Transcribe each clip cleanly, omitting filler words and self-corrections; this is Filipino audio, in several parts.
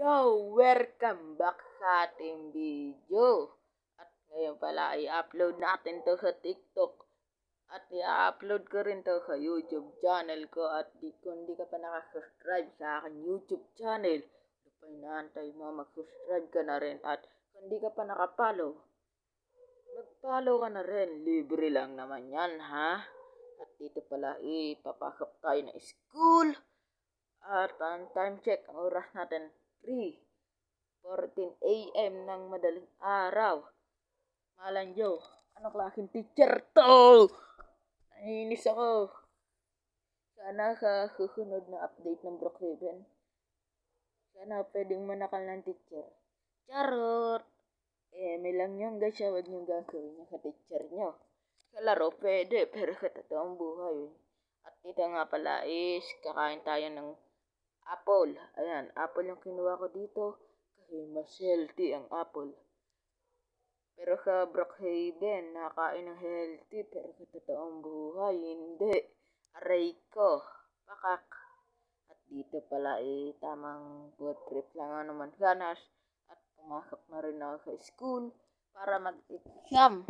Yo! Welcome back sa ating video. At ngayon pala i-upload natin to sa TikTok. At i-upload ko rin to sa YouTube channel ko. At kung di ka pa nakasubscribe sa aking YouTube channel, ano pa inaantay mo, mag-subscribe ka na rin. At kung di ka pa nakapollow, mag-follow ka na rin. Libre lang naman yan, ha? At dito pala ipapasok tayo na school. At ang time check, ang oras natin 3:14 AM ng madaling araw. Malang Joe, anong klaseng teacher to? Naiinis ako. Sana sa susunod na update ng Brookhaven, sana pwedeng manakal ng teacher. Charot! May lang yan guys, huwag niyong gagawin niya sa teacher niyo. Sa laro pwede, pero sa totoong buhay. At dito nga pala is kakain tayo ng apple. Ayan, apple yung kinuha ko dito kasi mas healthy ang apple. Pero sa Brookhaven, nakain ng healthy pero sa totoong buhay, hindi. Aray ko, pakak. At dito pala tamang food trip lang naman ganas. At pumasok na rin ako sa school para mag-exam.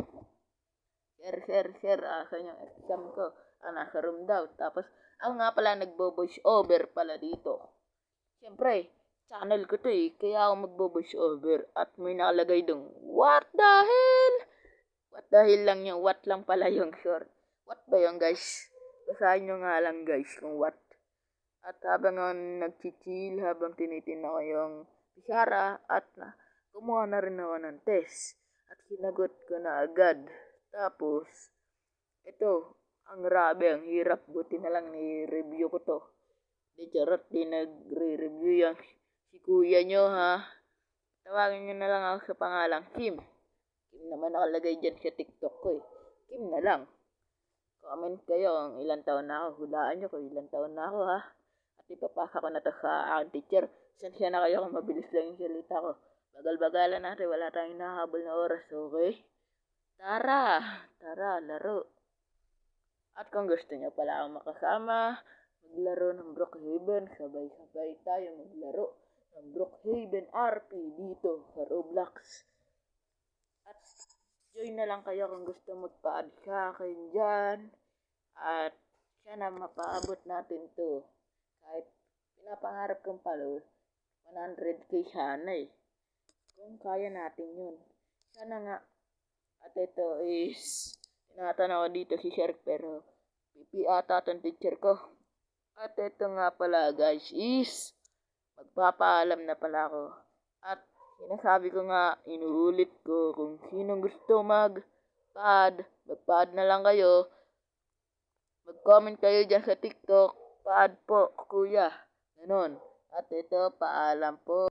Share, asan yung exam ko? Nasa room daw. Tapos, ako nga pala nagbo-voice over pala dito. Siyempre, channel ko to kaya ako magbo-voice over. At may nakalagay dong, what the hell? What the hell lang yung what lang pala yung short. What ba yung guys? Basahin nyo nga lang guys kung what. At habang nag-chill, habang tinitin ako yung pisara at kumuha na rin ako ng test. At sinagot ko na agad. Tapos, ito, ang grabe, ang hirap. Buti na lang ni-review ko to. Di charot, di nagre-review yan si kuya nyo ha. Tawagin nyo na lang ako sa pangalang Kim. Kim naman nakalagay dyan sa TikTok ko Kim na lang. Comment kayo ang ilang taon na ako. Hulaan nyo kung ilang taon na ako ha. At ipapasa ko na to sa aking teacher. Sensya na kayo kung mabilis lang yung salita ko. Bagal-bagalan natin, wala tayong nahabol na oras, okay? Tara, laro. At kung gusto nyo pala akong makasama, maglaro ng Brookhaven, sabay-sabay tayo maglaro ng Brookhaven RP dito sa Roblox. At join na lang kayo kung gusto magpa-add sa akin dyan. At sana mapaabot natin to. Kahit pinapangarap kong follower, 100k sana Kung kaya natin yun. Sana nga. At ito is tinatanaw dito si Shark pero pipi ata itong teacher ko. At ito nga pala guys is magpapaalam na pala ako. At sinasabi ko nga, inuulit ko kung sinong gusto mag-pad na lang kayo. Mag-comment kayo dyan sa TikTok. Pad po, kuya. Ganon. At ito, paalam po.